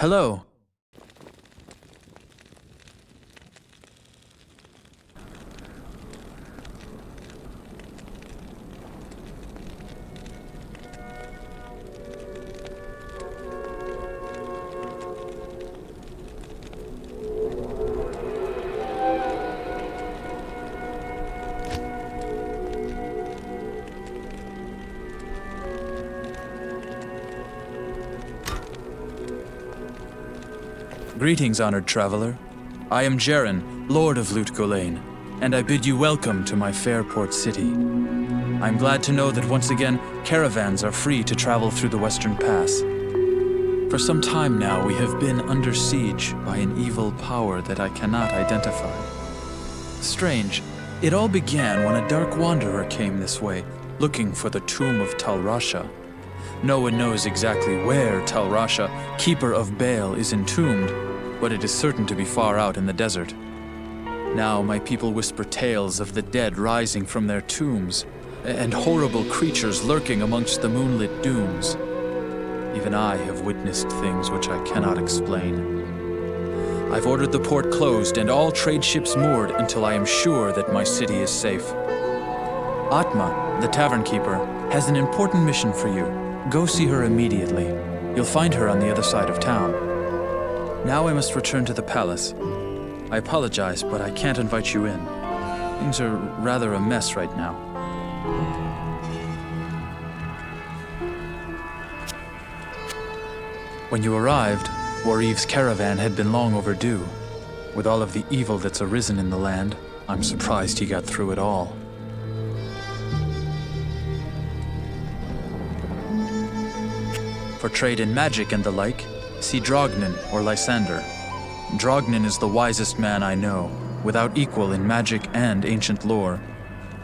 Hello. Greetings, honored traveler. I am Jaren, Lord of Lut Gholein, and I bid you welcome to my fair port city. I'm glad to know that once again, caravans are free to travel through the Western Pass. For some time now, we have been under siege by an evil power that I cannot identify. Strange, it all began when a dark wanderer came this way, looking for the tomb of Tal Rasha. No one knows exactly where Tal Rasha, keeper of Baal, is entombed, but it is certain to be far out in the desert. Now my people whisper tales of the dead rising from their tombs, and horrible creatures lurking amongst the moonlit dunes. Even I have witnessed things which I cannot explain. I've ordered the port closed and all trade ships moored until I am sure that my city is safe. Atma, the tavern keeper, has an important mission for you. Go see her immediately. You'll find her on the other side of town. Now I must return to the palace. I apologize, but I can't invite you in. Things are rather a mess right now. When you arrived, Wariv's caravan had been long overdue. With all of the evil that's arisen in the land, I'm surprised he got through it all. For trade in magic and the like, see Drognin or Lysander. Drognin is the wisest man I know, without equal in magic and ancient lore.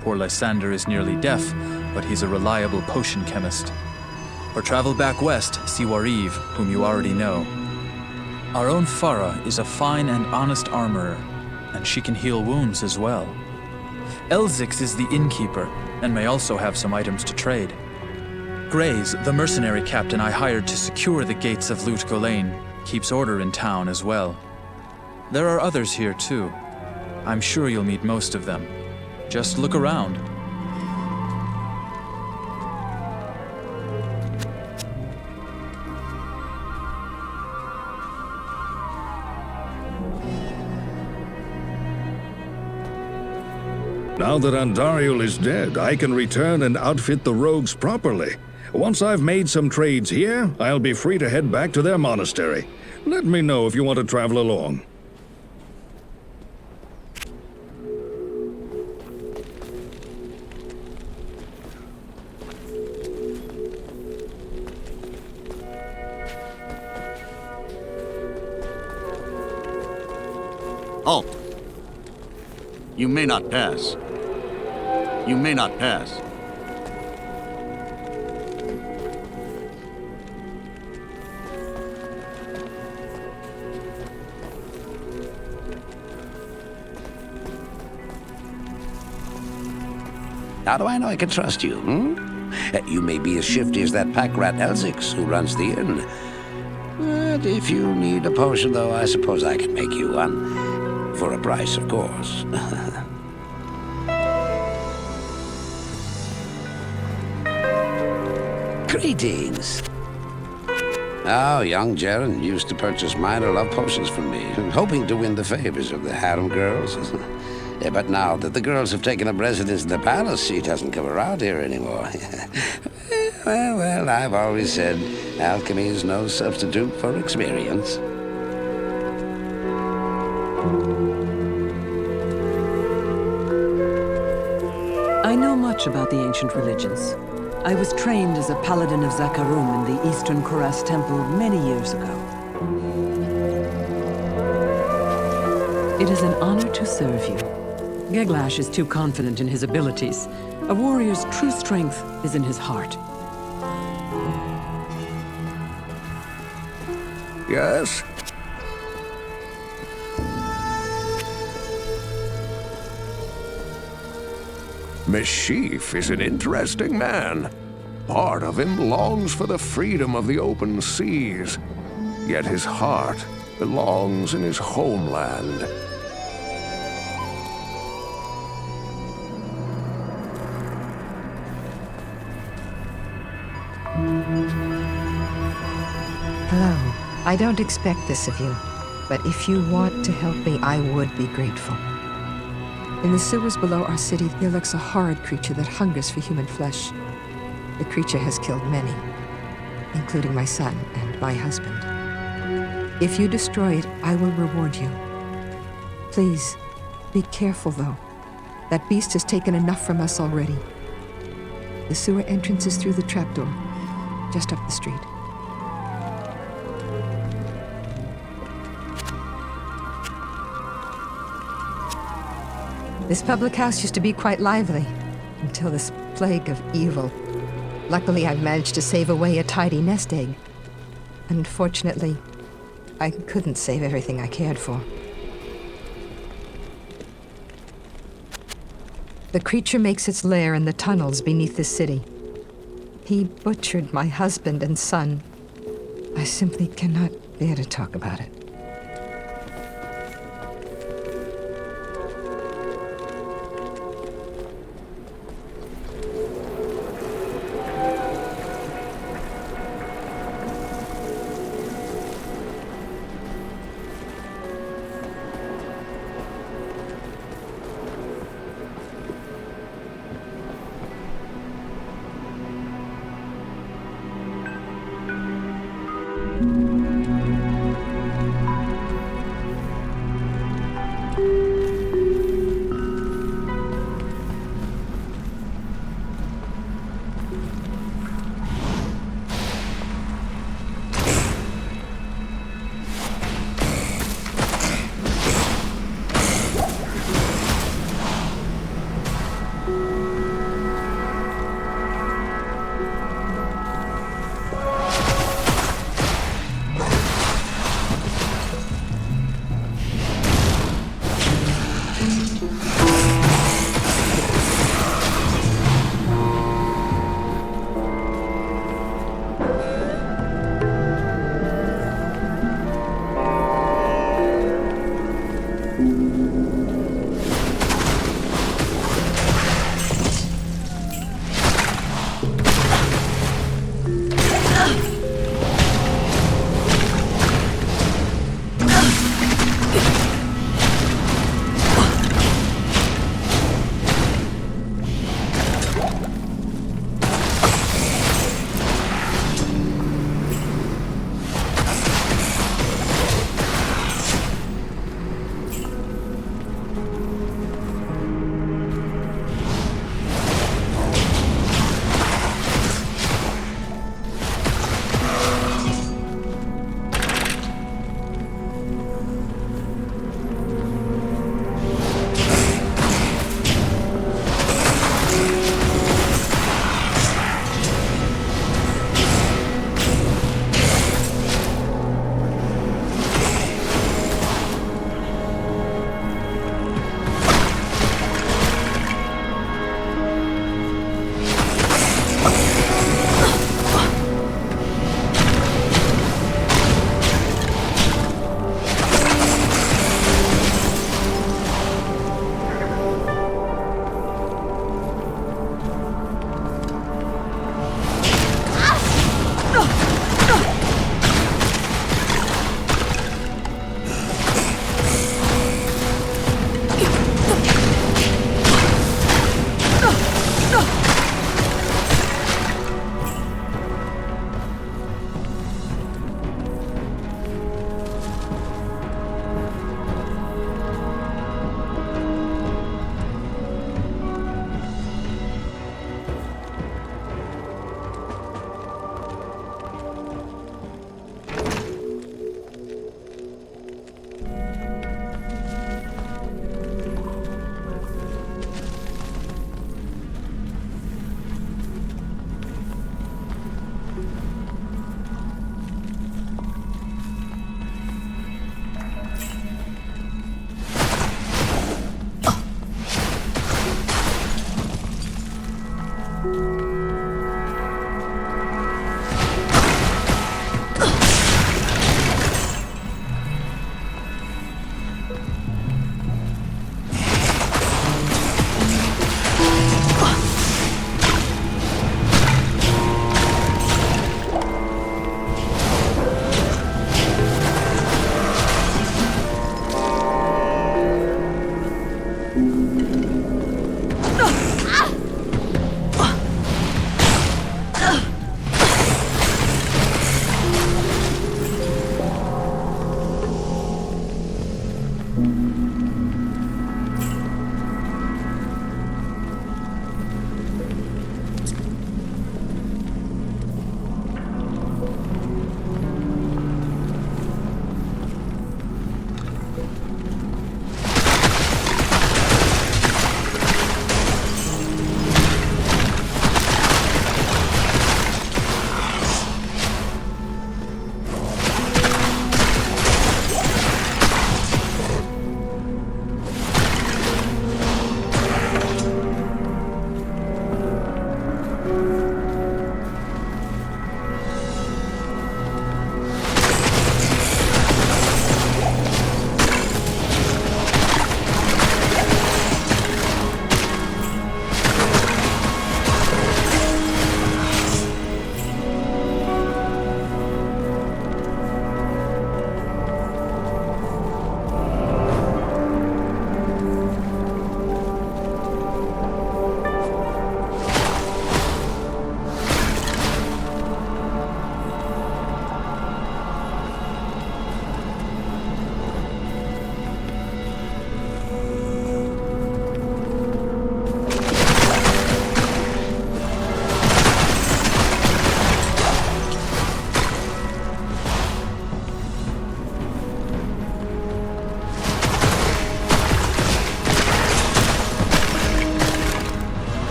Poor Lysander is nearly deaf, but he's a reliable potion chemist. For travel back west, see Wariv, whom you already know. Our own Farah is a fine and honest armorer, and she can heal wounds as well. Elzix is the innkeeper, and may also have some items to trade. Grays, the mercenary captain I hired to secure the gates of Lut Gholein, keeps order in town as well. There are others here too. I'm sure you'll meet most of them. Just look around. Now that Andariel is dead, I can return and outfit the rogues properly. Once I've made some trades here, I'll be free to head back to their monastery. Let me know if you want to travel along. Halt! You may not pass. You may not pass. How do I know I can trust you, You may be as shifty as that pack rat Elzix who runs the inn. But if you need a potion, though, I suppose I can make you one. For a price, of course. Greetings. Oh, young Jaren used to purchase minor love potions from me, hoping to win the favors of the harem girls. But now that the girls have taken up residence in the palace, she doesn't come around here anymore. Well, I've always said alchemy is no substitute for experience. I know much about the ancient religions. I was trained as a paladin of Zakarum in the Eastern Koras Temple many years ago. It is an honor to serve you. Geglash is too confident in his abilities. A warrior's true strength is in his heart. Yes? Meshif is an interesting man. Part of him longs for the freedom of the open seas. yet his heart belongs in his homeland. Hello. I don't expect this of you, but if you want to help me, I would be grateful. In the sewers below our city, there lurks a horrid creature that hungers for human flesh. The creature has killed many, including my son and my husband. If you destroy it, I will reward you. Please, be careful, though. That beast has taken enough from us already. The sewer entrance is through the trapdoor, just up the street. This public house used to be quite lively, until this plague of evil. Luckily, I've managed to save away a tidy nest egg. Unfortunately, I couldn't save everything I cared for. The creature makes its lair in the tunnels beneath the city. He butchered my husband and son. I simply cannot bear to talk about it.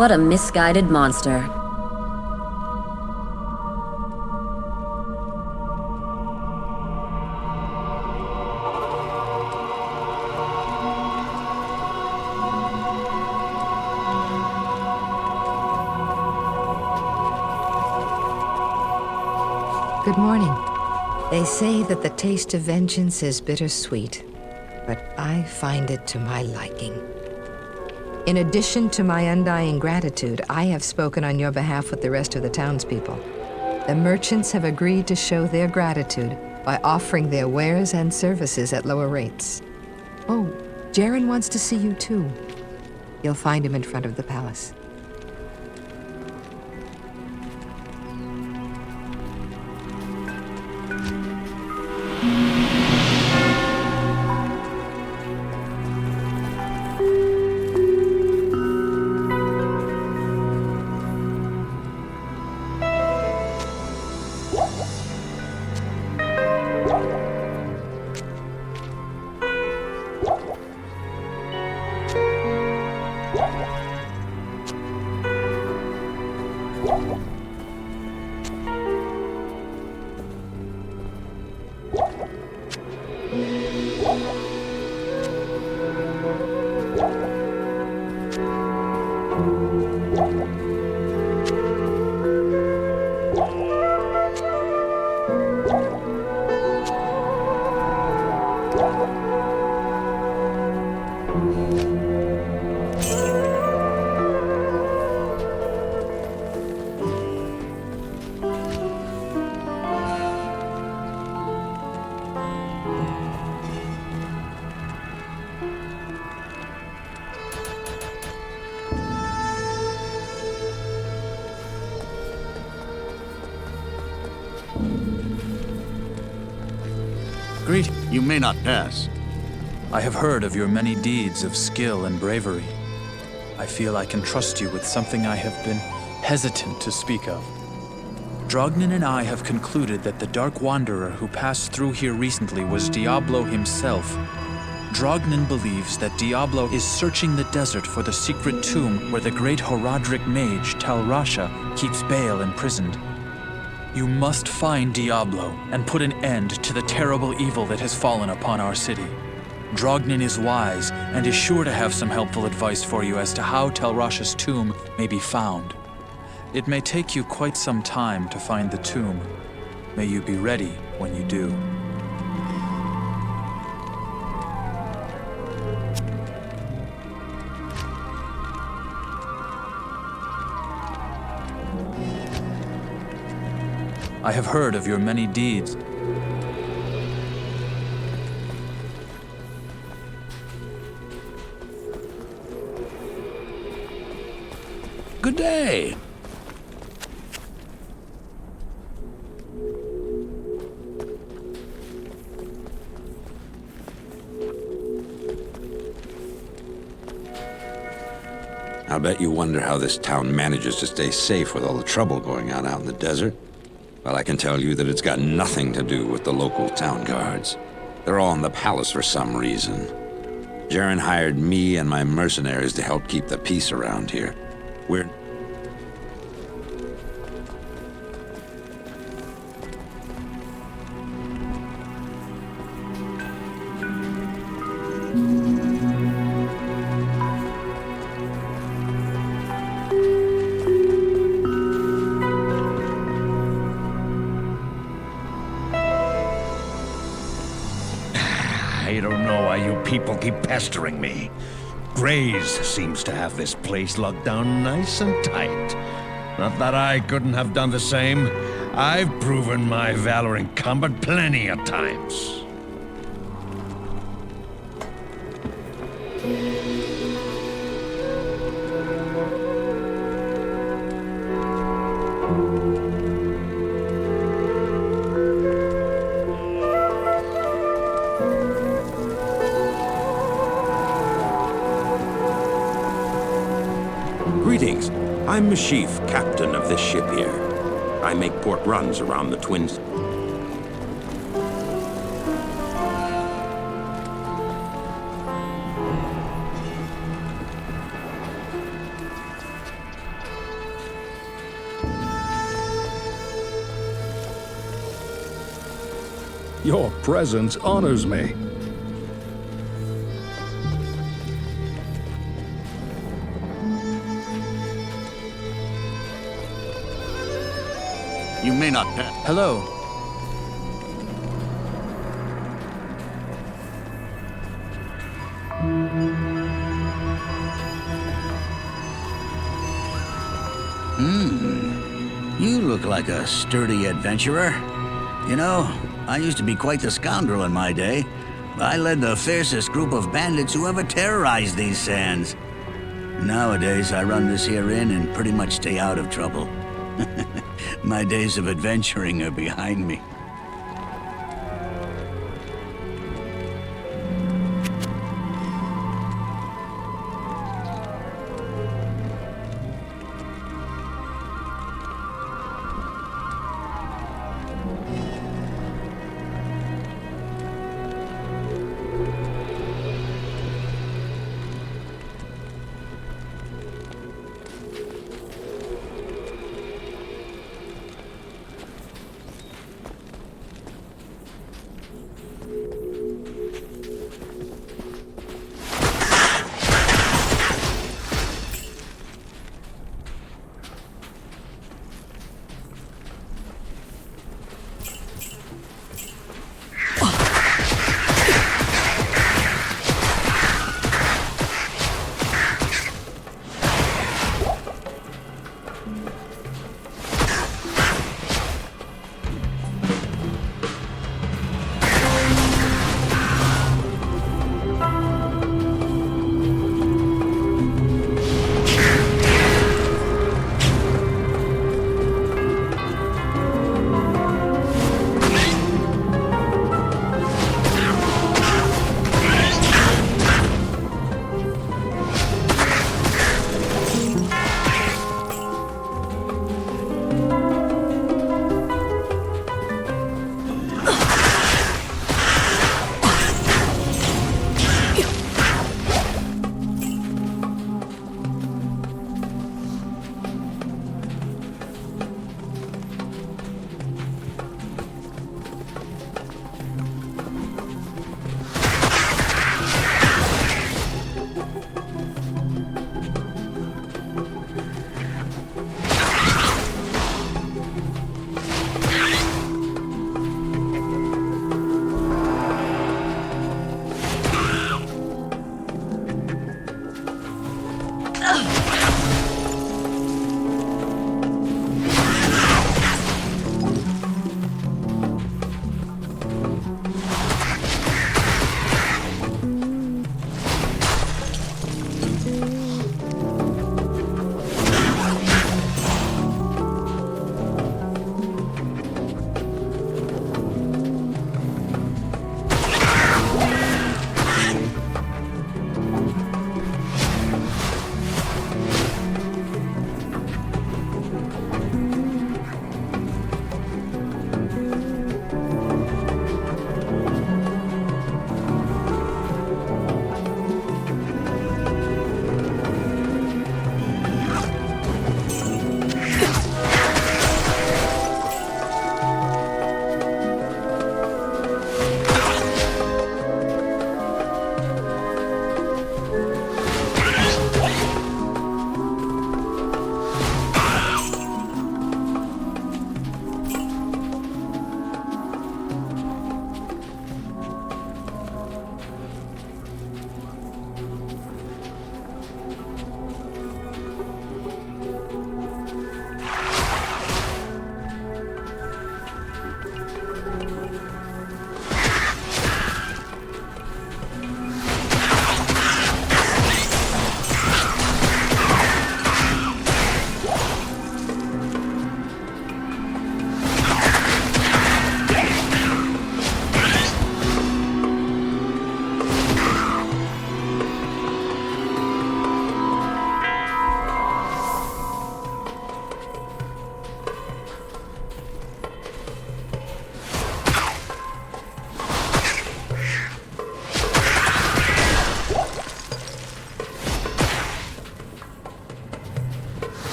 What a misguided monster. Good morning. They say that the taste of vengeance is bittersweet, but I find it to my liking. In addition to my undying gratitude, I have spoken on your behalf with the rest of the townspeople. The merchants have agreed to show their gratitude by offering their wares and services at lower rates. Oh, Jaren wants to see you too. You'll find him in front of the palace. Greet. You may not pass. I have heard of your many deeds of skill and bravery. I feel I can trust you with something I have been hesitant to speak of. Drognin and I have concluded that the Dark Wanderer who passed through here recently was Diablo himself. Drognin believes that Diablo is searching the desert for the secret tomb where the great Horadric mage Tal Rasha keeps Baal imprisoned. You must find Diablo and put an end to the terrible evil that has fallen upon our city. Drognin is wise and is sure to have some helpful advice for you as to how Tal Rasha's tomb may be found. It may take you quite some time to find the tomb. May you be ready when you do. I have heard of your many deeds. Good day. I bet you wonder how this town manages to stay safe with all the trouble going on out in the desert. Well, I can tell you that it's got nothing to do with the local town guards. They're all in the palace for some reason. Jaren hired me and my mercenaries to help keep the peace around here. We're... I don't know why you people keep pestering me. Grays seems to have this place locked down nice and tight. Not that I couldn't have done the same. I've proven my valor in combat plenty of times. Greetings. I'm Mashif, captain of this ship here. I make port runs around the Twins. Your presence honors me. You may not pass. Hello. You look like a sturdy adventurer. You know, I used to be quite the scoundrel in my day. I led the fiercest group of bandits who ever terrorized these sands. Nowadays, I run this here inn and pretty much stay out of trouble. My days of adventuring are behind me.